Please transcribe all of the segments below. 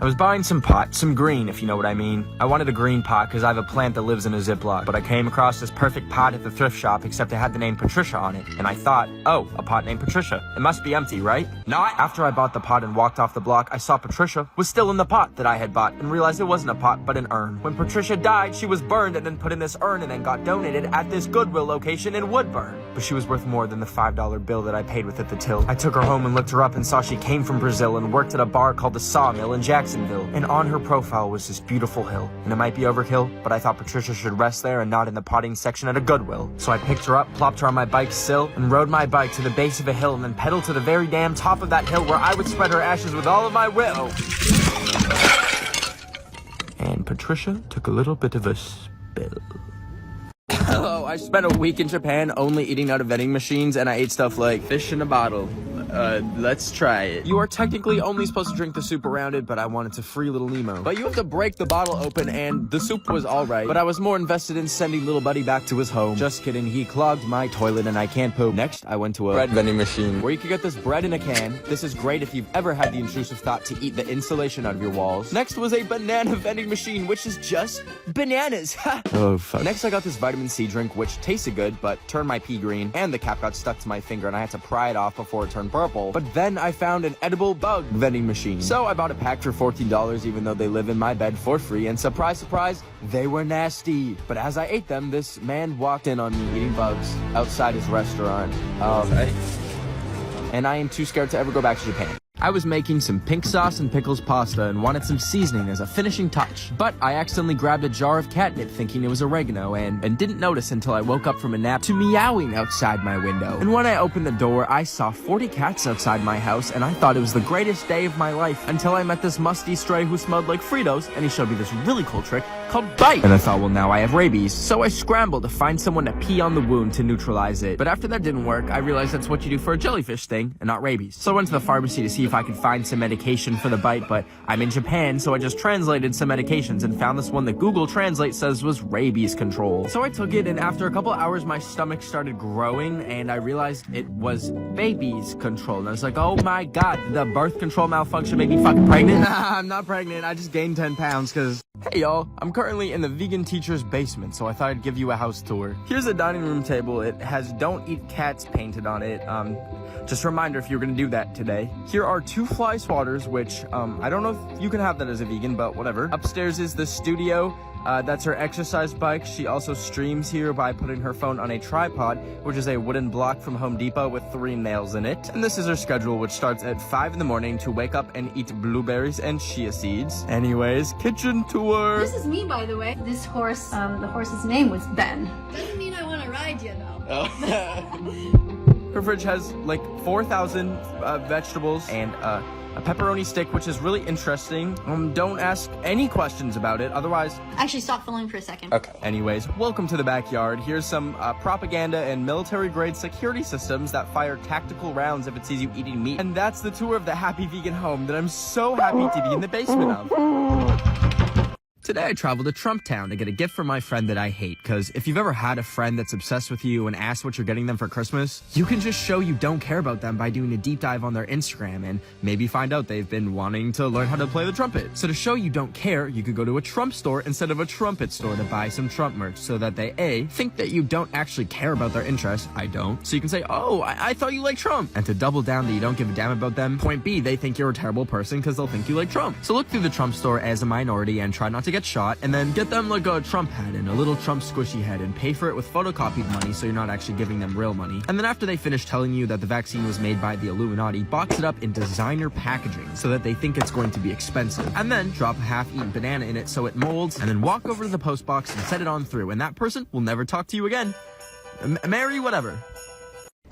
I was buying some pot, some green if you know what I mean. I wanted a green pot because I have a plant that lives in a Ziploc, but I came across this perfect pot at the thrift shop except it had the name Patricia on it, and I thought, oh, a pot named Patricia. It must be empty, right? Not. After I bought the pot and walked off the block, I saw Patricia was still in the pot that I had bought and realized it wasn't a pot but an urn. When Patricia died, she was burned and then put in this urn and then got donated at this Goodwill location in Woodburn. But she was worth more than the $5 bill that I paid with at the till. I took her home and looked her up and saw she came from Brazil and worked at a bar called the Sawmill in Jacksonville. And on her profile was this beautiful hill. And it might be overkill, but I thought Patricia should rest there and not in the potting section at a Goodwill. So I picked her up, plopped her on my bike's sill, and rode my bike to the base of a hill and then pedaled to the very damn top of that hill where I would spread her ashes with all of my will. And Patricia took a little bit of a spill. Hello, I spent a week in Japan only eating out of vending machines, and I ate stuff like fish in a bottle. Let's try it. You are technically only supposed to drink the soup around it, but I wanted to free Little Nemo. But you have to break the bottle open, and the soup was alright, but I was more invested in sending little buddy back to his home. Just kidding, he clogged my toilet and I can't poop. Next, I went to a bread vending machine, where you could get this bread in a can. This is great if you've ever had the intrusive thought to eat the insulation out of your walls. Next was a banana vending machine, which is just bananas. Oh, fuck. Next, I got this vitamin C drink, which tasted good, but turned my pee green, and the cap got stuck to my finger, and I had to pry it off before it turned purple. But then I found an edible bug vending machine. So I bought a pack for $14, even though they live in my bed for free, and surprise, surprise, they were nasty. But as I ate them, this man walked in on me eating bugs outside his restaurant. And I am too scared to ever go back to Japan. I was making some pink sauce and pickles pasta and wanted some seasoning as a finishing touch. But I accidentally grabbed a jar of catnip thinking it was oregano and didn't notice until I woke up from a nap to meowing outside my window. And when I opened the door, I saw 40 cats outside my house and I thought it was the greatest day of my life until I met this musty stray who smelled like Fritos and he showed me this really cool trick called bite. And I thought, well, now I have rabies. So I scrambled to find someone to pee on the wound to neutralize it. But after that didn't work, I realized that's what you do for a jellyfish thing and not rabies. So I went to the pharmacy to see if I could find some medication for the bite, but I'm in Japan, so I just translated some medications and found this one that Google Translate says was rabies control. So I took it, and after a couple hours, my stomach started growing, and I realized it was babies control. And I was like, oh my god, the birth control malfunction made me fucking pregnant? Nah, I'm not pregnant, I just gained 10 pounds, cause hey y'all, I'm currently in the vegan teacher's basement, so I thought I'd give you a house tour. Here's a dining room table. It has "Don't Eat Cats" painted on it. Just a reminder if you're gonna do that today. Here are 2 fly swatters, which, I don't know if you can have that as a vegan, but whatever. Upstairs is the studio. That's her exercise bike. She also streams here by putting her phone on a tripod, which is a wooden block from Home Depot with 3 nails in it. And this is her schedule, which starts at 5 in the morning to wake up and eat blueberries and chia seeds. Anyways, kitchen tour. This is me, by the way. This horse, the horse's name was Ben. Doesn't mean I want to ride you, though. Oh. Her fridge has like 4,000 vegetables and a pepperoni stick, which is really interesting. Don't ask any questions about it, otherwise... Actually, stop filming for a second. Okay. Anyways, welcome to the backyard. Here's some propaganda and military-grade security systems that fire tactical rounds if it sees you eating meat. And that's the tour of the happy vegan home that I'm so happy to be in the basement of. Today I traveled to Trump Town to get a gift for my friend that I hate, because if you've ever had a friend that's obsessed with you and asks what you're getting them for Christmas, you can just show you don't care about them by doing a deep dive on their Instagram and maybe find out they've been wanting to learn how to play the trumpet. So to show you don't care, you could go to a Trump store instead of a trumpet store to buy some Trump merch so that they A, think that you don't actually care about their interests, I don't, so you can say, oh, I thought you liked Trump, and to double down that you don't give a damn about them, point B, they think you're a terrible person because they'll think you like Trump. So look through the Trump store as a minority and try not to get shot, and then get them like a Trump hat and a little Trump squishy head and pay for it with photocopied money so you're not actually giving them real money. And then after they finish telling you that the vaccine was made by the Illuminati, box it up in designer packaging so that they think it's going to be expensive. And then drop a half-eaten banana in it so it molds, and then walk over to the post box and set it on through, and that person will never talk to you again. Mary whatever.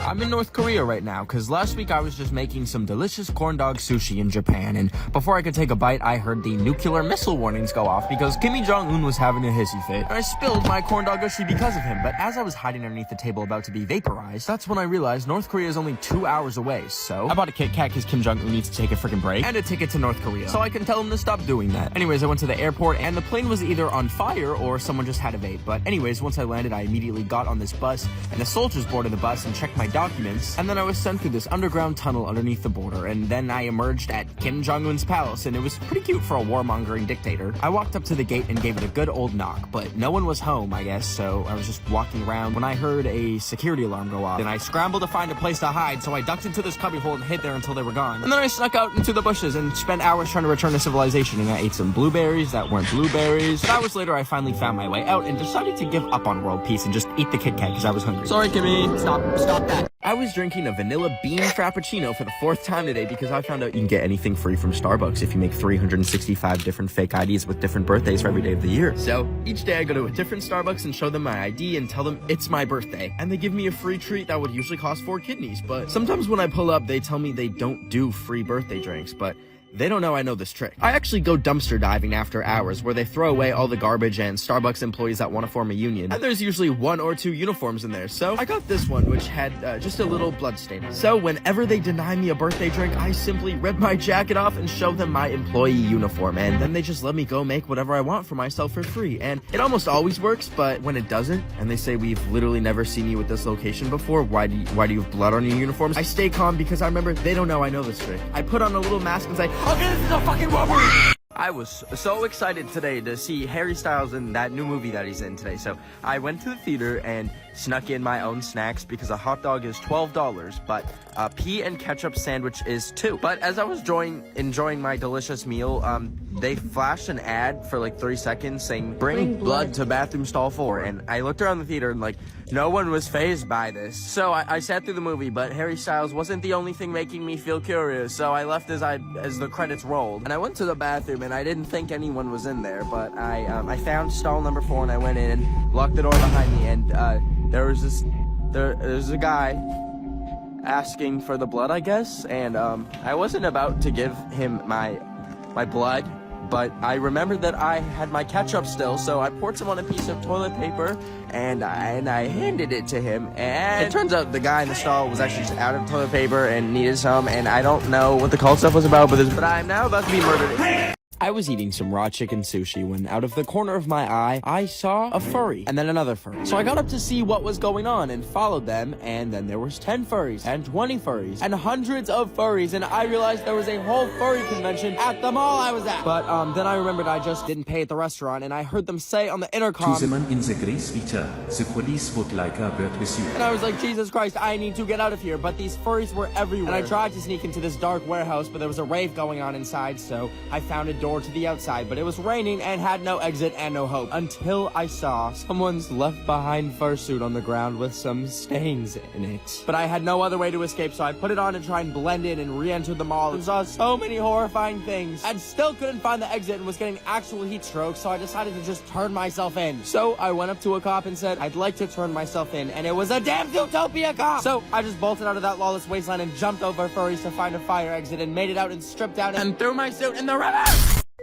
I'm in North Korea right now, because last week I was just making some delicious corn dog sushi in Japan, and before I could take a bite, I heard the nuclear missile warnings go off because Kim Jong-un was having a hissy fit. And I spilled my corn dog sushi because of him, but as I was hiding underneath the table about to be vaporized, that's when I realized North Korea is only 2 hours away, so I bought a Kit Kat because Kim Jong-un needs to take a freaking break, and a ticket to North Korea, so I can tell him to stop doing that. Anyways, I went to the airport, and the plane was either on fire or someone just had a vape, but anyways, once I landed, I immediately got on this bus, and the soldiers boarded the bus and checked my documents, and then I was sent through this underground tunnel underneath the border, and then I emerged at Kim Jong-un's palace, and it was pretty cute for a warmongering dictator. I walked up to the gate and gave it a good old knock, but no one was home, I guess, so I was just walking around when I heard a security alarm go off. Then I scrambled to find a place to hide, so I ducked into this cubbyhole and hid there until they were gone. And then I snuck out into the bushes and spent hours trying to return to civilization, and I ate some blueberries that weren't blueberries. But hours later, I finally found my way out and decided to give up on world peace and just eat the Kit Kat because I was hungry. Sorry, Kimmy. Stop that. I was drinking a vanilla bean frappuccino for the 4th time today because I found out you can get anything free from Starbucks if you make 365 different fake IDs with different birthdays for every day of the year. So each day I go to a different Starbucks and show them my ID and tell them it's my birthday. And they give me a free treat that would usually cost 4 kidneys. But sometimes when I pull up, they tell me they don't do free birthday drinks, but they don't know I know this trick. I actually go dumpster diving after hours where they throw away all the garbage and Starbucks employees that want to form a union. And there's usually 1 or 2 uniforms in there. So I got this one, which had just a little blood stain. So whenever they deny me a birthday drink, I simply rip my jacket off and show them my employee uniform. And then they just let me go make whatever I want for myself for free. And it almost always works, but when it doesn't, and they say we've literally never seen you at this location before, why do you have blood on your uniforms? I stay calm because I remember they don't know I know this trick. I put on a little mask and say, okay, this is a fucking robbery! I was so excited today to see Harry Styles in that new movie that he's in today. So I went to the theater and snuck in my own snacks because a hot dog is $12, but a pea and ketchup sandwich is $2. But as I was enjoying my delicious meal, they flashed an ad for like 3 seconds saying, bring blood to bathroom stall 4. And I looked around the theater and like, no one was fazed by this. So I sat through the movie, but Harry Styles wasn't the only thing making me feel curious. So I left as the credits rolled. And I went to the bathroom and I didn't think anyone was in there, but I found stall number 4 and I went in and locked the door behind me, and there was a guy asking for the blood, I guess, and I wasn't about to give him my blood, but I remembered that I had my ketchup still, so I poured some on a piece of toilet paper and I handed it to him, and it turns out the guy in the stall was actually just out of toilet paper and needed some, and I don't know what the cult stuff was about, but I'm now about to be murdered. I was eating some raw chicken sushi when out of the corner of my eye, I saw a furry and then another furry. So I got up to see what was going on and followed them, and then there was 10 furries and 20 furries and hundreds of furries, and I realized there was a whole furry convention at the mall I was at. But then I remembered I just didn't pay at the restaurant, and I heard them say on the intercom, and I was like, Jesus Christ, I need to get out of here. But these furries were everywhere, and I tried to sneak into this dark warehouse, but there was a rave going on inside, so I found a door to the outside, but it was raining and had no exit and no hope, until I saw someone's left behind fursuit on the ground with some stains in it. But I had no other way to escape, so I put it on to try and blend in and re-enter the mall and saw so many horrifying things and still couldn't find the exit and was getting actual heat stroke, so I decided to just turn myself in. So I went up to a cop and said, I'd like to turn myself in, and it was a damn Zootopia cop! So I just bolted out of that lawless wasteland and jumped over furries to find a fire exit and made it out and stripped down and threw my suit in the river!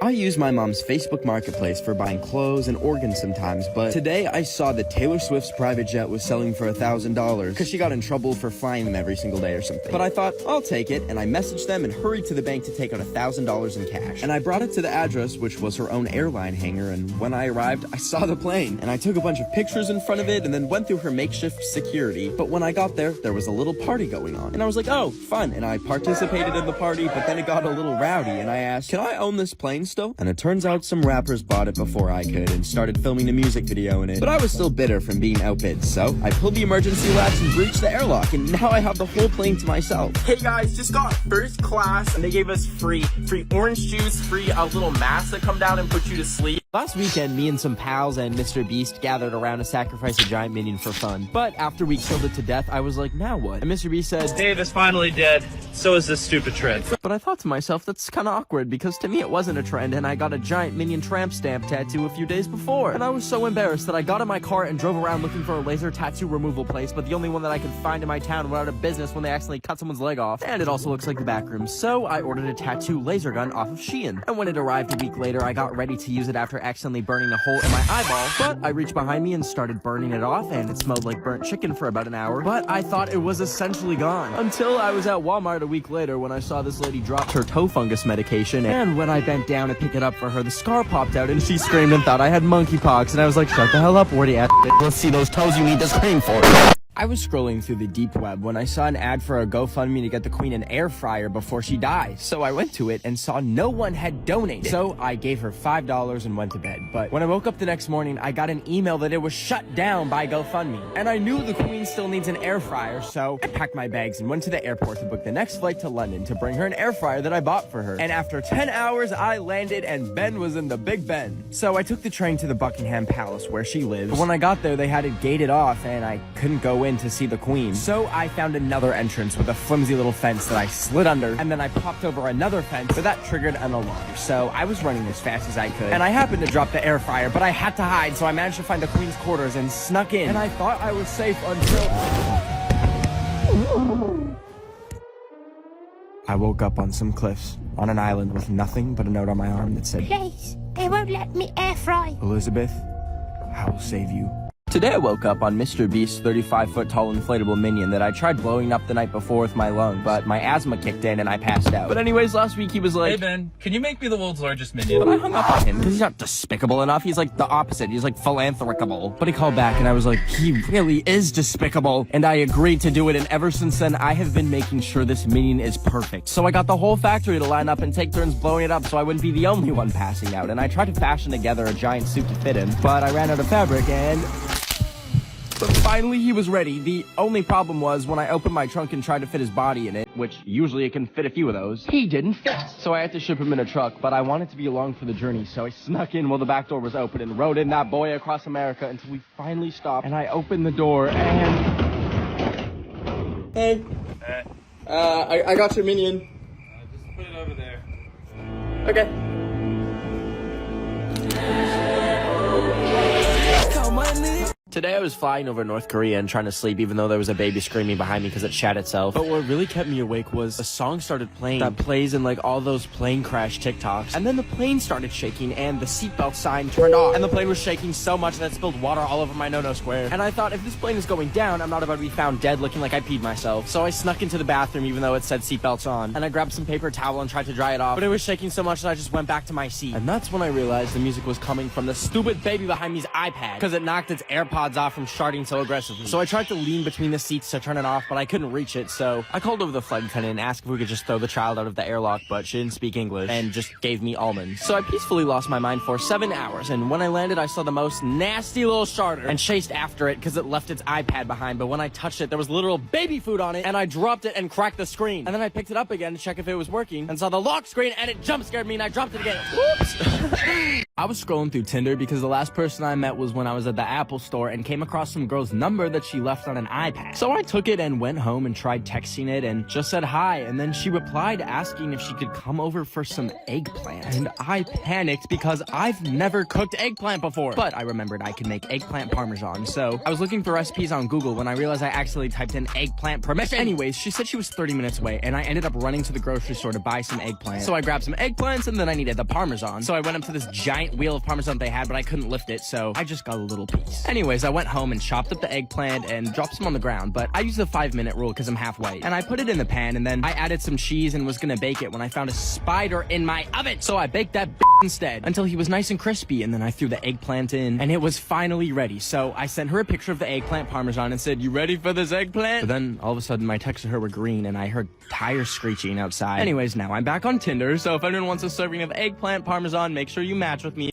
I use my mom's Facebook Marketplace for buying clothes and organs sometimes, but today I saw that Taylor Swift's private jet was selling for $1,000 because she got in trouble for flying them every single day or something. But I thought, I'll take it, and I messaged them and hurried to the bank to take out $1,000 in cash. And I brought it to the address, which was her own airline hangar, and when I arrived, I saw the plane, and I took a bunch of pictures in front of it and then went through her makeshift security. But when I got there, there was a little party going on, and I was like, oh, fun, and I participated in the party, but then it got a little rowdy, and I asked, can I own this plane still? And it turns out some rappers bought it before I could and started filming a music video in it. But I was still bitter from being outbid, so I pulled the emergency latch and breached the airlock, and now I have the whole plane to myself. Hey guys, just got first class, and they gave us free orange juice, free a little mask that come down and put you to sleep. Last weekend, me and some pals and Mr. Beast gathered around to sacrifice a giant minion for fun. But after we killed it to death, I was like, now what? And Mr. Beast said, Dave is finally dead. So is this stupid trend. But I thought to myself, that's kind of awkward, because to me it wasn't a trend, and I got a giant minion tramp stamp tattoo a few days before. And I was so embarrassed that I got in my car and drove around looking for a laser tattoo removal place, but the only one that I could find in my town went out of business when they accidentally cut someone's leg off. And it also looks like the back room, so I ordered a tattoo laser gun off of Shein. And when it arrived a week later, I got ready to use it after accidentally burning a hole in my eyeball, but I reached behind me and started burning it off, and it smelled like burnt chicken for about an hour, but I thought it was essentially gone. Until I was at Walmart a week later when I saw this lady drop her toe fungus medication, and when I bent down to pick it up for her, the scar popped out and she screamed and thought I had monkeypox, and I was like, shut the hell up, warty ass bitch. Let's see those toes you need to scream for. I was scrolling through the deep web when I saw an ad for a GoFundMe to get the Queen an air fryer before she dies. So I went to it and saw no one had donated. So I gave her $5 and went to bed. But when I woke up the next morning, I got an email that it was shut down by GoFundMe. And I knew the Queen still needs an air fryer, so I packed my bags and went to the airport to book the next flight to London to bring her an air fryer that I bought for her. And after 10 hours, I landed and Ben was in the Big Ben. So I took the train to the Buckingham Palace where she lives. But when I got there, they had it gated off and I couldn't go in to see the Queen. So I found another entrance with a flimsy little fence that I slid under, and then I popped over another fence, but that triggered an alarm. So I was running as fast as I could, and I happened to drop the air fryer, but I had to hide, so I managed to find the Queen's quarters and snuck in. And I thought I was safe until I woke up on some cliffs on an island with nothing but a note on my arm that said, Please, they won't let me air fry. Elizabeth, I will save you. Today I woke up on Mr. Beast's 35-foot tall inflatable minion that I tried blowing up the night before with my lung, but my asthma kicked in and I passed out. But anyways, last week he was like, Hey Ben, can you make me the world's largest minion? but I hung up on him because he's not despicable enough. He's like the opposite. He's like philanthropicable. But he called back and I was like, he really is despicable. And I agreed to do it. And ever since then, I have been making sure this minion is perfect. So I got the whole factory to line up and take turns blowing it up so I wouldn't be the only one passing out. And I tried to fashion together a giant suit to fit him, but I ran out of fabric and... But finally he was ready. The only problem was when I opened my trunk and tried to fit his body in it, which usually it can fit a few of those, he didn't fit. So I had to ship him in a truck, but I wanted to be along for the journey, so I snuck in while the back door was open and rode in that boy across America until we finally stopped. And I opened the door and... Hey. Hey. I got your minion. Just put it over there. Okay. Today I was flying over North Korea and trying to sleep even though there was a baby screaming behind me because it shat itself. But what really kept me awake was a song started playing that plays in like all those plane crash TikToks. And then the plane started shaking and the seatbelt sign turned off. And the plane was shaking so much that it spilled water all over my no-no square. And I thought if this plane is going down, I'm not about to be found dead looking like I peed myself. So I snuck into the bathroom even though it said seatbelts on. And I grabbed some paper towel and tried to dry it off. But it was shaking so much that I just went back to my seat. And that's when I realized the music was coming from the stupid baby behind me's iPad because it knocked its AirPods off from sharding so aggressively. So I tried to lean between the seats to turn it off, but I couldn't reach it, so I called over the flight attendant and asked if we could just throw the child out of the airlock, but she didn't speak English and just gave me almonds. So I peacefully lost my mind for 7 hours, and when I landed, I saw the most nasty little sharder and chased after it because it left its iPad behind, but when I touched it, there was literal baby food on it, and I dropped it and cracked the screen. And then I picked it up again to check if it was working, and saw the lock screen, and it jump scared me, and I dropped it again. Whoops! I was scrolling through Tinder because the last person I met was when I was at the Apple store and came across some girl's number that she left on an iPad. So I took it and went home and tried texting it and just said hi, and then she replied asking if she could come over for some eggplant. And I panicked because I've never cooked eggplant before. But I remembered I could make eggplant parmesan, so I was looking for recipes on Google when I realized I accidentally typed in eggplant permission. Anyways, she said she was 30 minutes away, and I ended up running to the grocery store to buy some eggplant. So I grabbed some eggplants, and then I needed the parmesan. So I went up to this giant wheel of parmesan they had, but I couldn't lift it, so I just got a little piece. Anyways, I went home and chopped up the eggplant and dropped some on the ground, but I used the 5-minute rule because I'm half white. And I put it in the pan, and then I added some cheese and was gonna bake it when I found a spider in my oven. So I baked that instead until he was nice and crispy, and then I threw the eggplant in, and it was finally ready. So I sent her a picture of the eggplant parmesan and said, "You ready for this eggplant?" But then all of a sudden my texts to her were green, and I heard tires screeching outside. Anyways, now I'm back on Tinder, so if anyone wants a serving of eggplant parmesan, make sure you match with me.